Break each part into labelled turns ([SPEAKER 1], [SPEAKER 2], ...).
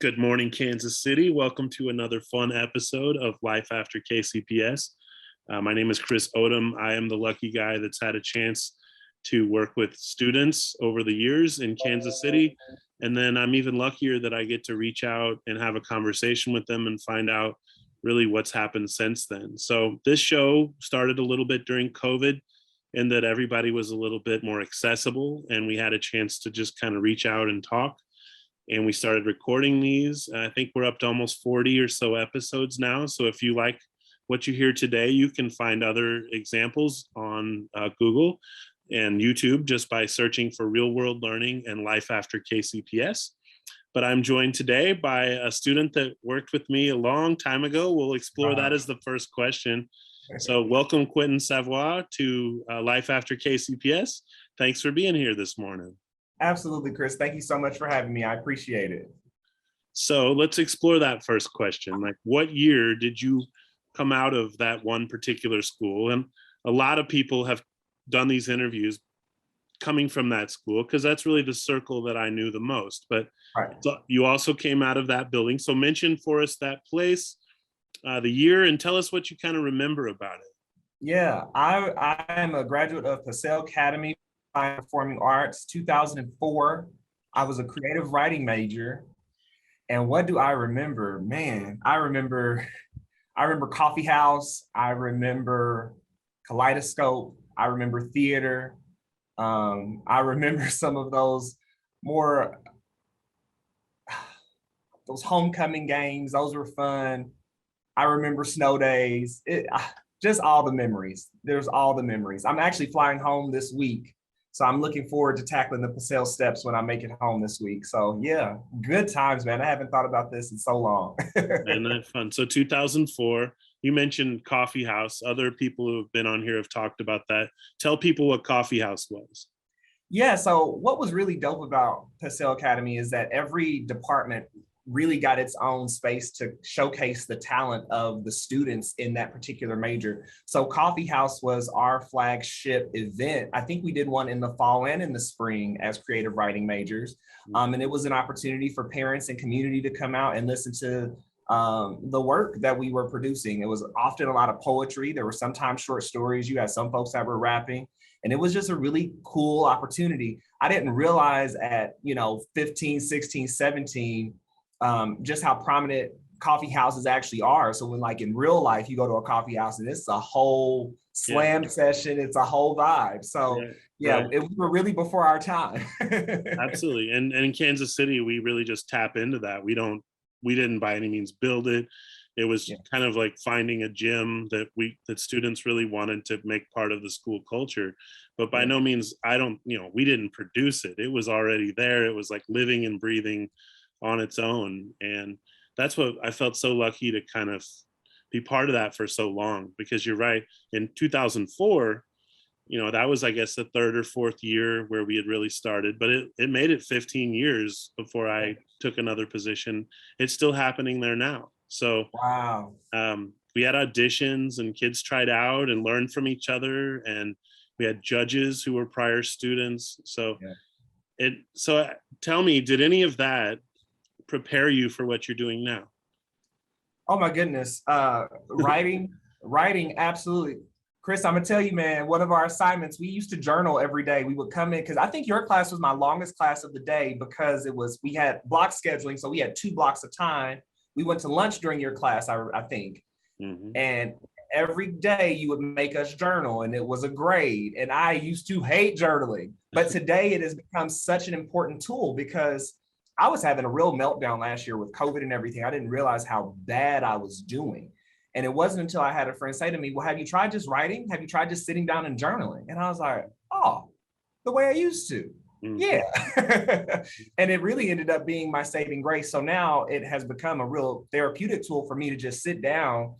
[SPEAKER 1] Good morning, Kansas City. Welcome to another fun episode of Life After KCPS. My name is Chris Odam. I am the lucky guy that's had a chance to work with students over the years in Kansas City. And then I'm even luckier that I get to reach out and have a conversation with them and find out really what's happened since then. So this show started a little bit during COVID, in that everybody was a little bit more accessible and we had a chance to just kind of reach out and talk. And we started recording these. I think we're up to almost 40 or so episodes now. So if you like what you hear today, you can find other examples on Google and YouTube just by searching for Real World Learning and Life After KCPS. But I'm joined today by a student that worked with me a long time ago. We'll explore that as the first question. So welcome, Quentin Savwoir, to Life After KCPS. Thanks for being here this morning.
[SPEAKER 2] Absolutely, Chris. Thank you so much for having me. I appreciate it.
[SPEAKER 1] So let's explore that first question. Like, what year did you come out of that one particular school? And a lot of people have done these interviews coming from that school because that's really the circle that I knew the most. But so you also came out of that building. So mention for us that place, the year, and tell us what you kind of remember about it.
[SPEAKER 2] Yeah, I am a graduate of Purcell Academy Performing Arts, 2004. I was a creative writing major. And what do I remember? Man, I remember Coffee House. I remember Kaleidoscope. I remember theater. I remember some of those homecoming games. Those were fun. I remember snow days. Just all the memories. There's all the memories. I'm actually flying home this week. So I'm looking forward to tackling the Purcell steps when I make it home this week. So yeah, good times, man. I haven't thought about this in so long.
[SPEAKER 1] And that's fun. So 2004, you mentioned Coffee House. Other people who have been on here have talked about that. Tell people what Coffee House was.
[SPEAKER 2] Yeah, so what was really dope about Purcell Academy is that every department really got its own space to showcase the talent of the students in that particular major. So Coffee House was our flagship event. I think we did one in the fall and in the spring as creative writing majors. And it was an opportunity for parents and community to come out and listen to the work that we were producing. It was often a lot of poetry. There were sometimes short stories. You had some folks that were rapping. And it was just a really cool opportunity. I didn't realize at 15, 16, 17, just how prominent coffee houses actually are. So when like in real life, you go to a coffee house and it's a whole slam session, it's a whole vibe. So we were really before our time.
[SPEAKER 1] Absolutely. And in Kansas City, we really just tap into that. We didn't by any means build it. It was kind of like finding a gym that students really wanted to make part of the school culture. But by no means, we didn't produce it. It was already there. It was like living and breathing on its own. And that's what I felt so lucky to kind of be part of that for so long, because you're right. In 2004, that was, I guess, the third or fourth year where we had really started, but it made it 15 years before I took another position. It's still happening there now. So
[SPEAKER 2] wow.
[SPEAKER 1] We had auditions and kids tried out and learned from each other. And we had judges who were prior students. So tell me, did any of that prepare you for what you're doing now?
[SPEAKER 2] Oh my goodness. Writing, absolutely. Chris, I'm gonna tell you, man, one of our assignments, we used to journal every day. We would come in, because I think your class was my longest class of the day, because we had block scheduling. So we had 2 blocks of time. We went to lunch during your class, I think. Mm-hmm. And every day you would make us journal, and it was a grade. And I used to hate journaling, but today it has become such an important tool, because I was having a real meltdown last year with COVID and everything. I didn't realize how bad I was doing. And it wasn't until I had a friend say to me, well, have you tried just writing? Have you tried just sitting down and journaling? And I was like, oh, the way I used to. Mm-hmm. Yeah. And it really ended up being my saving grace. So now it has become a real therapeutic tool for me to just sit down,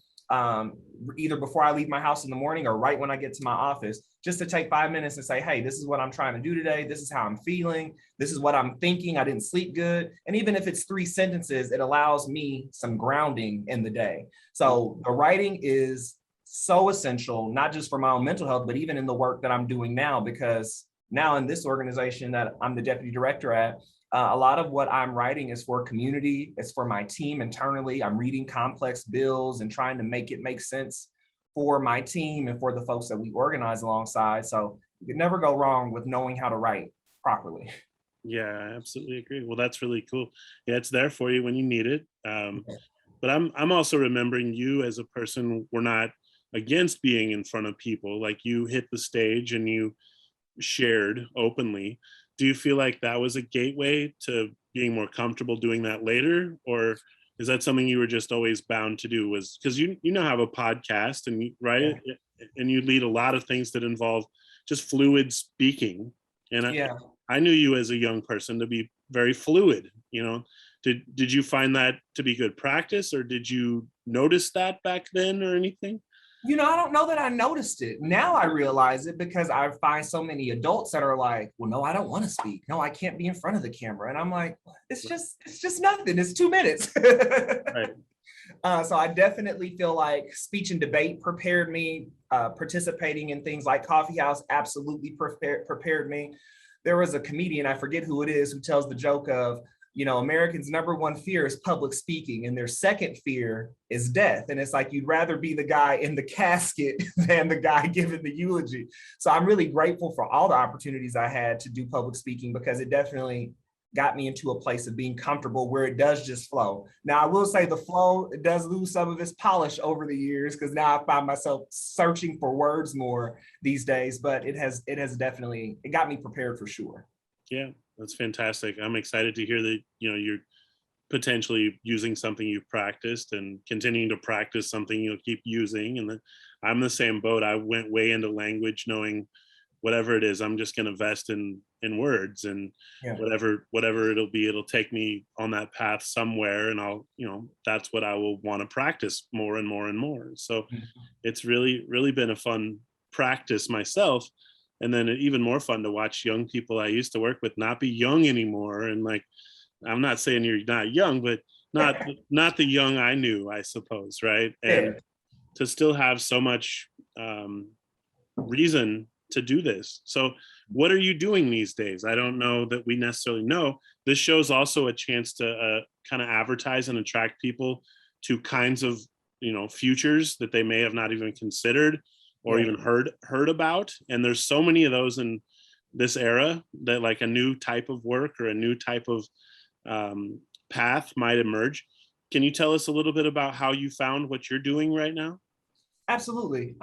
[SPEAKER 2] either before I leave my house in the morning or right when I get to my office, just to take 5 minutes and say, hey, this is what I'm trying to do today. This is how I'm feeling. This is what I'm thinking. I didn't sleep good. And even if it's 3 sentences, it allows me some grounding in the day. So the writing is so essential, not just for my own mental health, but even in the work that I'm doing now, because now in this organization that I'm the deputy director at, A lot of what I'm writing is for community. It's for my team internally. I'm reading complex bills and trying to make it make sense for my team and for the folks that we organize alongside. So you can never go wrong with knowing how to write properly.
[SPEAKER 1] Yeah, I absolutely agree. Well, that's really cool. Yeah, it's there for you when you need it. But I'm also remembering you as a person. We're not against being in front of people. Like, you hit the stage and you shared openly. Do you feel like that was a gateway to being more comfortable doing that later, or is that something you were just always bound to do? Was because you now have a podcast and right, and you lead a lot of things that involve just fluid speaking. And
[SPEAKER 2] Yeah.
[SPEAKER 1] I knew you as a young person to be very fluid. Did you find that to be good practice, or did you notice that back then or anything?
[SPEAKER 2] I don't know that I noticed it. Now I realize it because I find so many adults that are like, well, no, I don't want to speak. No, I can't be in front of the camera. And I'm like, it's just nothing. It's 2 minutes.
[SPEAKER 1] Right.
[SPEAKER 2] So I definitely feel like speech and debate prepared me. Participating in things like Coffee House absolutely prepared me. There was a comedian, I forget who it is, who tells the joke of, Americans' number one fear is public speaking, and their second fear is death. And it's like, you'd rather be the guy in the casket than the guy giving the eulogy. So I'm really grateful for all the opportunities I had to do public speaking, because it definitely got me into a place of being comfortable where it does just flow. Now, I will say the flow does lose some of its polish over the years, because now I find myself searching for words more these days, but it has definitely, it got me prepared for sure.
[SPEAKER 1] Yeah, that's fantastic. I'm excited to hear that, you're potentially using something you've practiced and continuing to practice something you'll keep using. And then I'm the same boat. I went way into language knowing whatever it is, I'm just going to invest in words, and whatever it'll take me on that path somewhere. And I'll, that's what I will want to practice more and more and more. So it's really, really been a fun practice myself. And then even more fun to watch young people I used to work with not be young anymore. And like, I'm not saying you're not young, but not the young I knew, I suppose, right? And to still have so much reason to do this. So what are you doing these days? I don't know that we necessarily know. This show's also a chance to kind of advertise and attract people to kinds of, futures that they may have not even considered or even heard about. And there's so many of those in this era that like a new type of work or a new type of path might emerge. Can you tell us a little bit about how you found what you're doing right now?
[SPEAKER 2] Absolutely.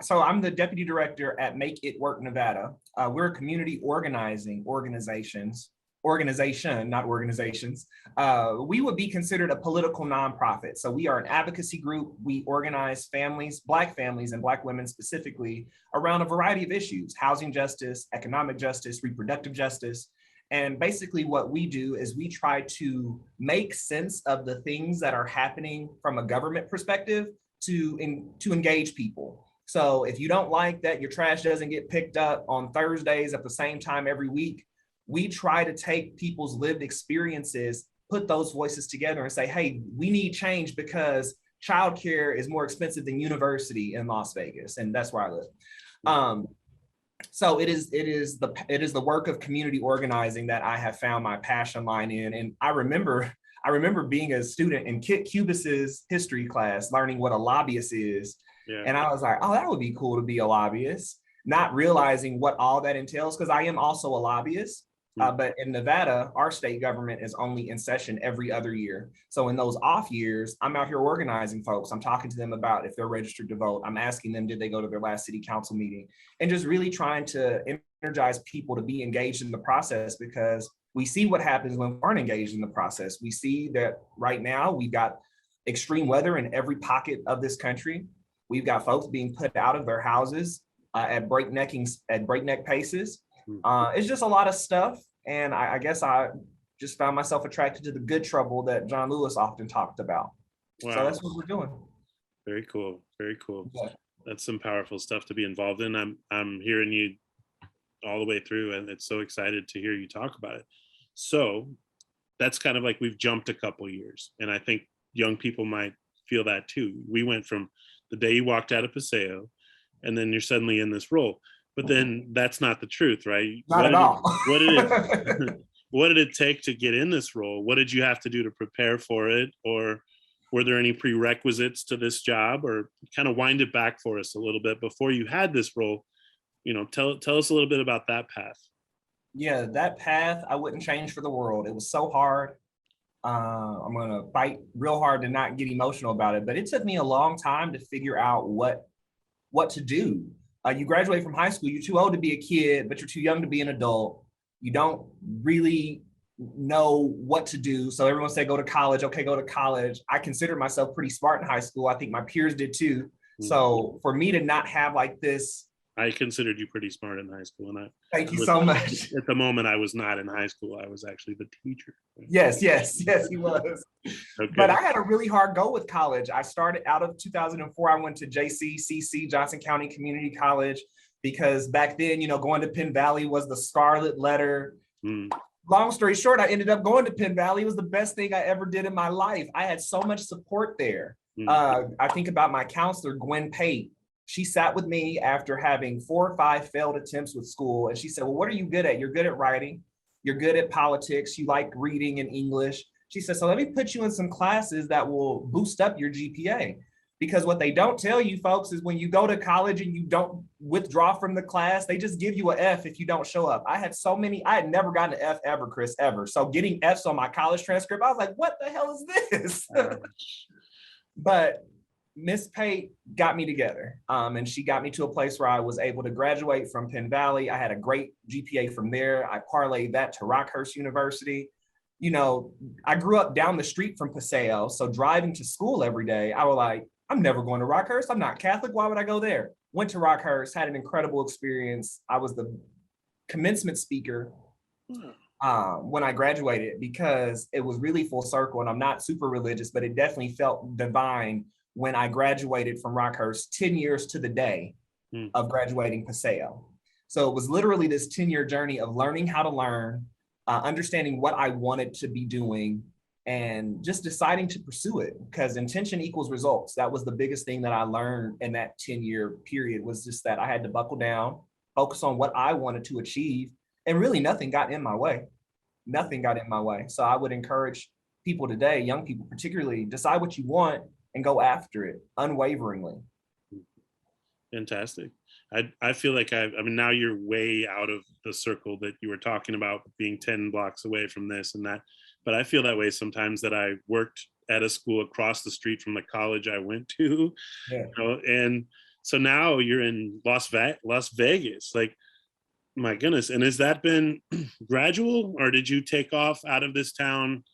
[SPEAKER 2] So I'm the deputy director at Make It Work Nevada. We're a community organization, not organizations. We would be considered a political nonprofit. So we are an advocacy group. We organize families, Black families and Black women specifically, around a variety of issues: housing justice, economic justice, reproductive justice. And basically what we do is we try to make sense of the things that are happening from a government perspective to engage people. So if you don't like that your trash doesn't get picked up on Thursdays at the same time every week, we try to take people's lived experiences, put those voices together and say, hey, we need change because childcare is more expensive than university in Las Vegas. And that's where I live. So it is the work of community organizing that I have found my passion line in. And I remember being a student in Kit Cubis's history class, learning what a lobbyist is. Yeah. And I was like, oh, that would be cool to be a lobbyist, not realizing what all that entails, because I am also a lobbyist. But in Nevada, our state government is only in session every other year. So in those off years, I'm out here organizing folks. I'm talking to them about if they're registered to vote. I'm asking them, did they go to their last city council meeting? And just really trying to energize people to be engaged in the process, because we see what happens when we aren't engaged in the process. We see that right now we've got extreme weather in every pocket of this country. We've got folks being put out of their houses at breakneck paces. It's just a lot of stuff. And I guess I just found myself attracted to the good trouble that John Lewis often talked about. Wow. So that's what we're doing.
[SPEAKER 1] Very cool. Very cool. Yeah. That's some powerful stuff to be involved in. I'm hearing you all the way through, and it's so excited to hear you talk about it. So that's kind of like we've jumped a couple years. And I think young people might feel that too. We went from the day you walked out of Paseo, and then you're suddenly in this role. But then that's not the truth, right?
[SPEAKER 2] Not at all.
[SPEAKER 1] what did it take to get in this role? What did you have to do to prepare for it? Or were there any prerequisites to this job? Or kind of wind it back for us a little bit before you had this role. Tell us a little bit about that path.
[SPEAKER 2] Yeah, that path I wouldn't change for the world. It was so hard. I'm gonna fight real hard to not get emotional about it, but it took me a long time to figure out what to do. You graduate from high school, you're too old to be a kid, but you're too young to be an adult. You don't really know what to do. So everyone said, go to college. Okay, go to college. I considered myself pretty smart in high school. I think my peers did too. Mm-hmm. So for me to not have like this,
[SPEAKER 1] I considered you pretty smart in high school, and
[SPEAKER 2] thank you so much.
[SPEAKER 1] At the moment, I was not in high school. I was actually the teacher.
[SPEAKER 2] Yes, he was. Okay. But I had a really hard go with college. I started out of 2004. I went to JCCC, Johnson County Community College, because back then, going to Penn Valley was the scarlet letter. Long story short, I ended up going to Penn Valley. It was the best thing I ever did in my life. I had so much support there. I think about my counselor, Gwen Pate. She sat with me after having 4 or 5 failed attempts with school. And she said, well, what are you good at? You're good at writing. You're good at politics. You like reading and English. She said, so let me put you in some classes that will boost up your GPA. Because what they don't tell you folks is when you go to college and you don't withdraw from the class, they just give you an F if you don't show up. I had never gotten an F ever, Chris, ever. So getting Fs on my college transcript, I was like, what the hell is this? But Miss Pate got me together, and she got me to a place where I was able to graduate from Penn Valley. I had a great GPA from there. I parlayed that to Rockhurst University. I grew up down the street from Paseo, so driving to school every day, I was like, I'm never going to Rockhurst. I'm not Catholic. Why would I go there? Went to Rockhurst, had an incredible experience. I was the commencement speaker when I graduated because it was really full circle, and I'm not super religious, but it definitely felt divine when I graduated from Rockhurst 10 years to the day of graduating Paseo. So it was literally this 10-year journey of learning how to learn, understanding what I wanted to be doing, and just deciding to pursue it, because intention equals results. That was the biggest thing that I learned in that 10-year period, was just that I had to buckle down, focus on what I wanted to achieve, and really nothing got in my way. Nothing got in my way. So I would encourage people today, young people particularly, decide what you want and go after it unwaveringly.
[SPEAKER 1] Fantastic. I feel like now you're way out of the circle that you were talking about, being 10 blocks away from this and that. But I feel that way sometimes, that I worked at a school across the street from the college I went to. Yeah. And so now you're in Las Vegas. Like, my goodness. And has that been gradual, or did you take off out of this town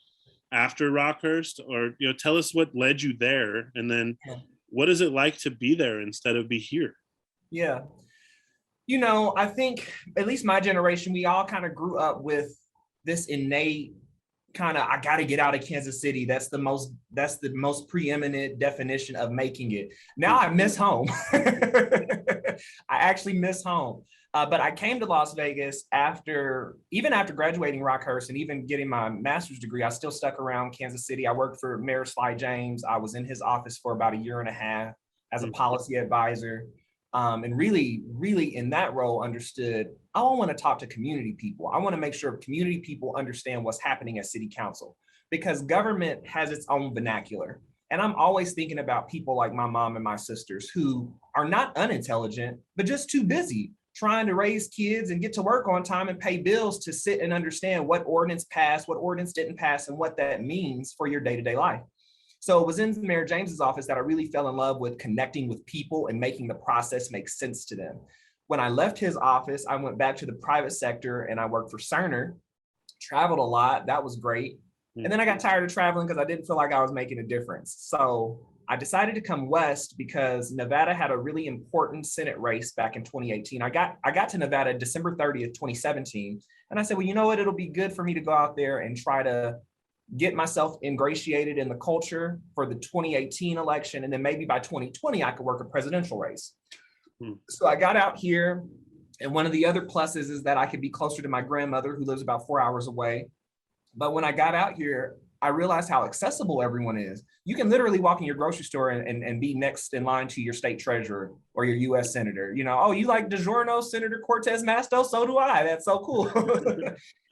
[SPEAKER 1] after Rockhurst? Or, tell us what led you there, and then what is it like to be there instead of be here?
[SPEAKER 2] Yeah. I think at least my generation, we all kind of grew up with this innate kind of, I got to get out of Kansas City. That's the most preeminent definition of making it. Now I miss home. I actually miss home. But I came to Las Vegas even after graduating Rockhurst and even getting my master's degree. I still stuck around Kansas City. I worked for Mayor Sly James. I was in his office for about 1.5 years as a policy advisor. And really, really in that role understood, I want to talk to community people. I want to make sure community people understand what's happening at city council, because government has its own vernacular. And I'm always thinking about people like my mom and my sisters who are not unintelligent, but just too busy trying to raise kids and get to work on time and pay bills to sit and understand what ordinance passed, what ordinance didn't pass, and what that means for your day-to-day life. So it was in Mayor James's office that I really fell in love with connecting with people and making the process make sense to them. When I left his office, I went back to the private sector and I worked for Cerner, traveled a lot. That was great. And then I got tired of traveling because I didn't feel like I was making a difference. So I decided to come west because Nevada had a really important Senate race back in 2018. I got to Nevada December 30th, 2017. And I said, well, you know what? It'll be good for me to go out there and try to get myself ingratiated in the culture for the 2018 election. And then maybe by 2020, I could work a presidential race. So I got out here. And one of the other pluses is that I could be closer to my grandmother, who lives about 4 hours away. But when I got out here, I realized how accessible everyone is. You can literally walk in your grocery store and be next in line to your state treasurer or your US senator. You know, oh, you like DiGiorno, Senator Cortez Masto? So do I. That's so cool.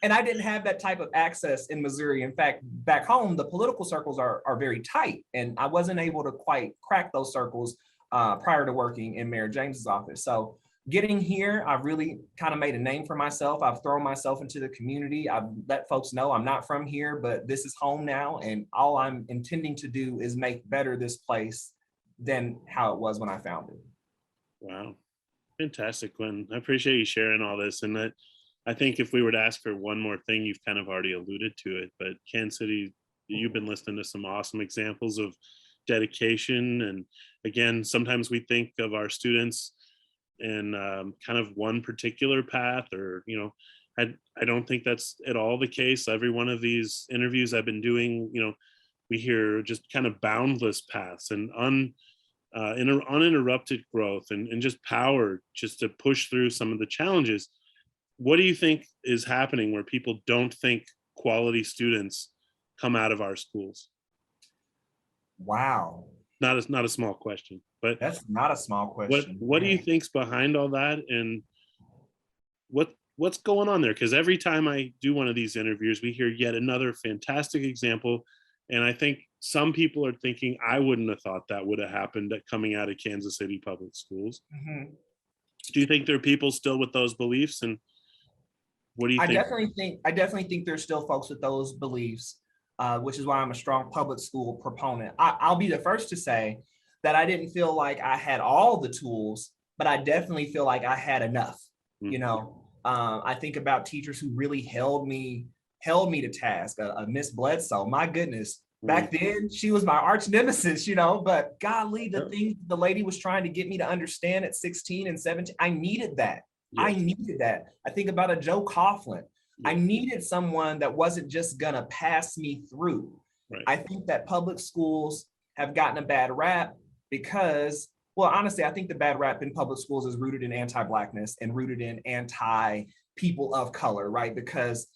[SPEAKER 2] And I didn't have that type of access in Missouri. In fact, back home, the political circles are very tight. And I wasn't able to quite crack those circles prior to working in Mayor James's office. So getting here, I've really kind of made a name for myself. I've thrown myself into the community. I've let folks know I'm not from here, but this is home now. And all I'm intending to do is make better this place than how it was when I found it.
[SPEAKER 1] Wow. Fantastic, Quentin. I appreciate you sharing all this. And that, I think if we were to ask for one more thing, you've kind of already alluded to it, but Kansas City, you've been listening to some awesome examples of dedication. And again, sometimes we think of our students in kind of one particular path, or, you know, I don't think that's at all the case. Every one of these interviews I've been doing, you know, we hear just kind of boundless paths and uninterrupted growth and just power just to push through some of the challenges. What do you think is happening where people don't think quality students come out of our schools?
[SPEAKER 2] Wow.
[SPEAKER 1] Not a small question, but
[SPEAKER 2] that's not a small question.
[SPEAKER 1] What do you think's behind all that, and what's going on there? Because every time I do one of these interviews, we hear yet another fantastic example, and I think some people are thinking, I wouldn't have thought that would have happened coming out of Kansas City public schools. Mm-hmm. Do you think there are people still with those beliefs, and what do you think?
[SPEAKER 2] I definitely think there's still folks with those beliefs, which is why I'm a strong public school proponent. I'll be the first to say that I didn't feel like I had all the tools, but I definitely feel like I had enough. Mm-hmm. You know, I think about teachers who really held me to task. Miss Bledsoe, my goodness. Back then, she was my arch nemesis, you know, but golly, the things the lady was trying to get me to understand at 16 and 17, I needed that. Yes. I needed that. I think about a Joe Coughlin. I needed someone that wasn't just gonna pass me through. Right. I think that public schools have gotten a bad rap because, well, honestly, I think the bad rap in public schools is rooted in anti-Blackness and rooted in anti-people of color, right? Because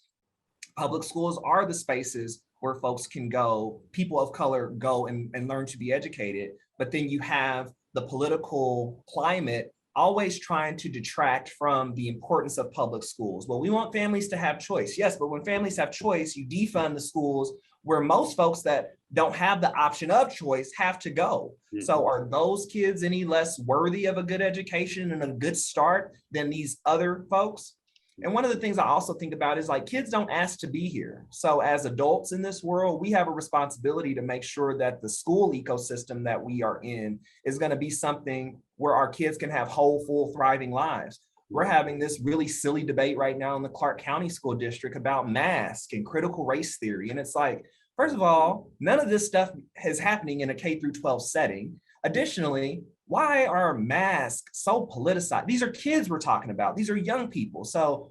[SPEAKER 2] public schools are the spaces where folks can go, people of color go and learn to be educated. But then you have the political climate always trying to detract from the importance of public schools. Well, we want families to have choice. Yes, but when families have choice, you defund the schools where most folks that don't have the option of choice have to go. Mm-hmm. So are those kids any less worthy of a good education and a good start than these other folks? And one of the things I also think about is like kids don't ask to be here. So as adults in this world, we have a responsibility to make sure that the school ecosystem that we are in is going to be something where our kids can have whole, full, thriving lives. We're having this really silly debate right now in the Clark County School District about mask and critical race theory. And it's like, first of all, none of this stuff is happening in a K through 12 setting. Additionally, why are masks so politicized? These are kids we're talking about. These are young people. So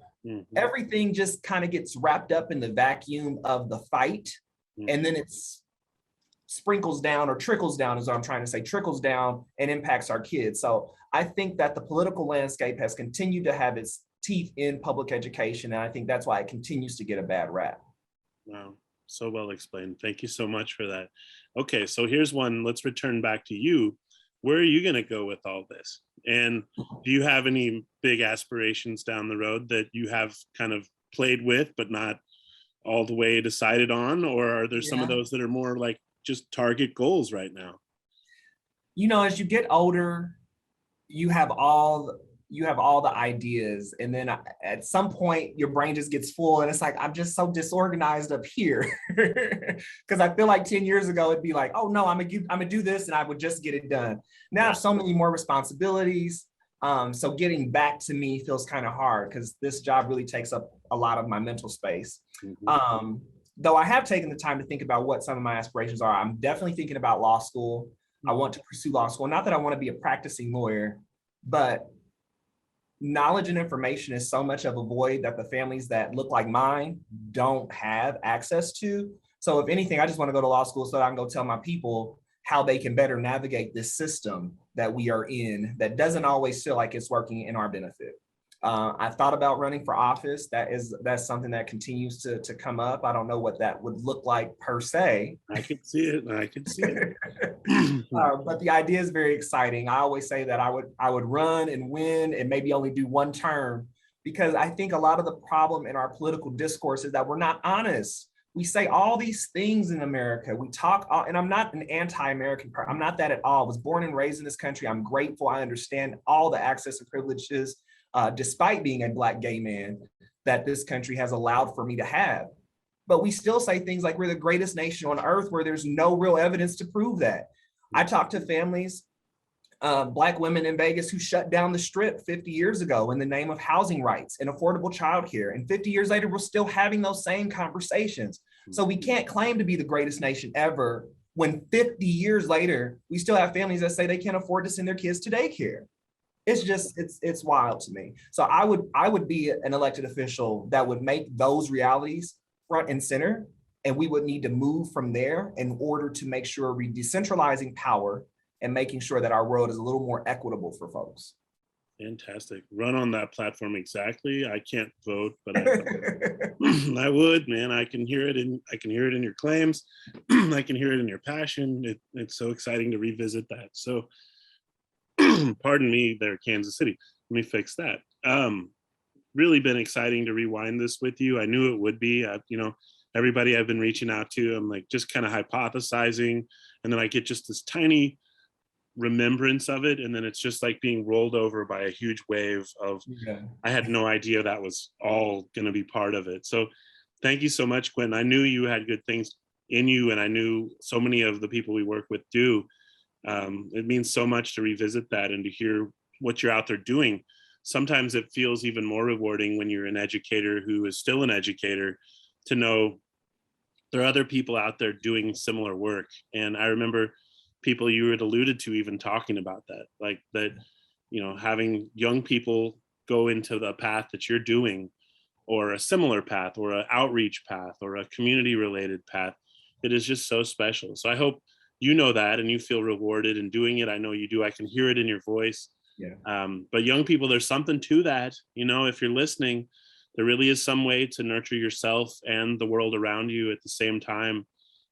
[SPEAKER 2] everything just kind of gets wrapped up in the vacuum of the fight. And then it's sprinkles down or trickles down, is what I'm trying to say, trickles down and impacts our kids. So I think that the political landscape has continued to have its teeth in public education. And I think that's why it continues to get a bad rap.
[SPEAKER 1] Wow. So well explained. Thank you so much for that. Okay, so here's one. Let's return back to you. Where are you going to go with all this? And do you have any big aspirations down the road that you have kind of played with, but not all the way decided on? Or are there some of those that are more like just target goals right now?
[SPEAKER 2] You know, as you get older, you have all the ideas, and then at some point your brain just gets full and it's like, I'm just so disorganized up here. Because I feel like 10 years ago it'd be like, oh no, I'm gonna do this and I would just get it done. Now I have so many more responsibilities, so getting back to me feels kind of hard because this job really takes up a lot of my mental space. Though I have taken the time to think about what some of my aspirations are. I'm definitely thinking about law school. I want to pursue law school. Not that I want to be a practicing lawyer, but knowledge and information is so much of a void that the families that look like mine don't have access to. So if anything, I just want to go to law school so that I can go tell my people how they can better navigate this system that we are in that doesn't always feel like it's working in our benefit. I've thought about running for office. That's something that continues to come up. I don't know what that would look like per se.
[SPEAKER 1] I can see it. I can see it.
[SPEAKER 2] But the idea is very exciting. I always say that I would run and win and maybe only do one term, because I think a lot of the problem in our political discourse is that we're not honest. We say all these things in America. We talk, and I'm not an anti-American person. I'm not that at all. I was born and raised in this country. I'm grateful. I understand all the access and privileges, despite being a Black gay man, that this country has allowed for me to have. But we still say things like we're the greatest nation on earth, where there's no real evidence to prove that. I talk to families, Black women in Vegas who shut down the Strip 50 years ago in the name of housing rights and affordable childcare. And 50 years later, we're still having those same conversations. So we can't claim to be the greatest nation ever when 50 years later, we still have families that say they can't afford to send their kids to daycare. It's just, it's wild to me. So I would be an elected official that would make those realities front and center. And we would need to move from there in order to make sure we're decentralizing power and making sure that our world is a little more equitable for folks.
[SPEAKER 1] Fantastic. Run on that platform. Exactly. I can't vote, but I would, man. I can hear it in your claims. I can hear it in your passion. It's so exciting to revisit that. So pardon me there, Kansas City. Let me fix that. Really been exciting to rewind this with you. I knew it would be. Everybody I've been reaching out to, I'm like just kind of hypothesizing, and then I get just this tiny remembrance of it, and then it's just like being rolled over by a huge wave of, I had no idea that was all going to be part of it. So thank you so much, Quentin. I knew you had good things in you, and I knew so many of the people we work with do. It means so much to revisit that and to hear what you're out there doing. Sometimes it feels even more rewarding when you're an educator who is still an educator, to know there are other people out there doing similar work. And I remember people you had alluded to even talking about that, like that, having young people go into the path that you're doing, or a similar path, or an outreach path, or a community related path. It is just so special. So I hope you know that and you feel rewarded in doing it. I know you do. I can hear it in your voice.
[SPEAKER 2] Yeah.
[SPEAKER 1] But young people, there's something to that. If you're listening, there really is some way to nurture yourself and the world around you at the same time,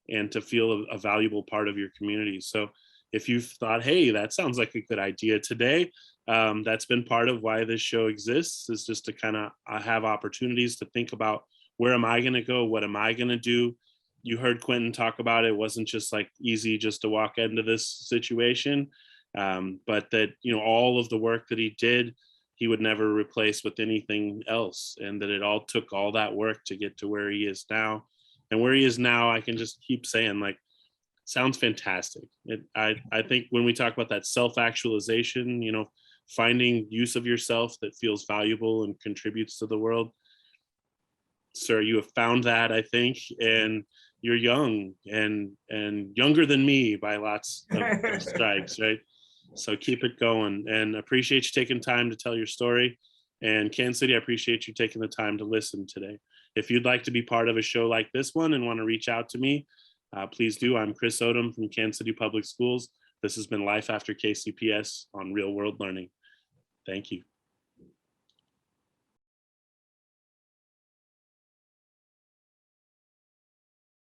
[SPEAKER 1] and to feel a valuable part of your community. So if you've thought, hey, that sounds like a good idea today, that's been part of why this show exists, is just to kind of have opportunities to think about, where am I going to go? What am I going to do? You heard Quentin talk about it wasn't just like easy just to walk into this situation, but that, all of the work that he did, he would never replace with anything else, and that it all took all that work to get to where he is now. And where he is now, I can just keep saying, like, sounds fantastic. I think when we talk about that self-actualization, finding use of yourself that feels valuable and contributes to the world, sir, you have found that, I think, and you're young and younger than me by lots of strikes, right? So keep it going, and appreciate you taking time to tell your story. And Kansas City, I appreciate you taking the time to listen today. If you'd like to be part of a show like this one and want to reach out to me, please do. I'm Chris Odam from Kansas City Public Schools. This has been Life After KCPS on Real World Learning. Thank you.